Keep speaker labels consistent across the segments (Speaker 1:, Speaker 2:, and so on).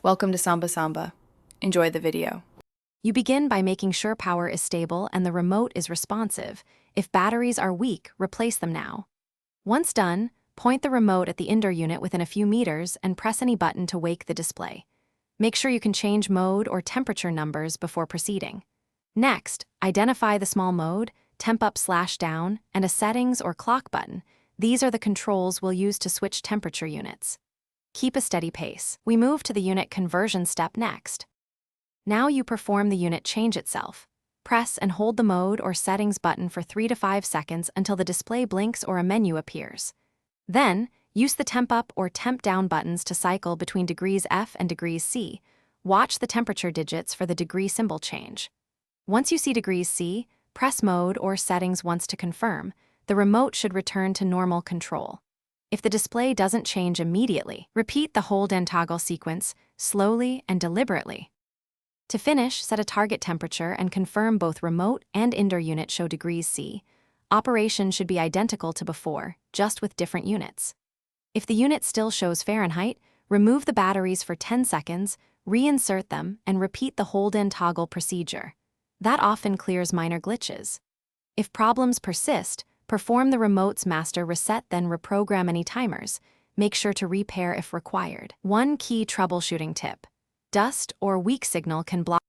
Speaker 1: Welcome to Samba Samba. Enjoy the video.
Speaker 2: You begin by making sure power is stable and the remote is responsive. If batteries are weak, replace them now. Once done, point the remote at the indoor unit within a few meters and press any button to wake the display. Make sure you can change mode or temperature numbers before proceeding. Next, identify the small mode, temp up/down, and a settings or clock button. These are the controls we'll use to switch temperature units. Keep a steady pace. We move to the unit conversion step next. Now you perform the unit change itself. Press and hold the mode or settings button for 3 to 5 seconds until the display blinks or a menu appears. Then, use the temp up or temp down buttons to cycle between degrees F and degrees C. Watch the temperature digits for the degree symbol change. Once you see degrees C, press mode or settings once to confirm. The remote should return to normal control. If the display doesn't change immediately, repeat the hold and toggle sequence slowly and deliberately. To finish, set a target temperature and confirm both remote and indoor unit show degrees C. Operation should be identical to before, just with different units. If the unit still shows Fahrenheit, remove the batteries for 10 seconds, reinsert them, and repeat the hold and toggle procedure. That often clears minor glitches. If problems persist, perform the remote's master reset, then reprogram any timers. Make sure to repair if required. One key troubleshooting tip: dust or weak signal can block.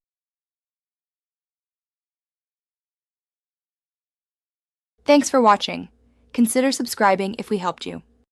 Speaker 1: Thanks for watching. Consider subscribing if we helped you.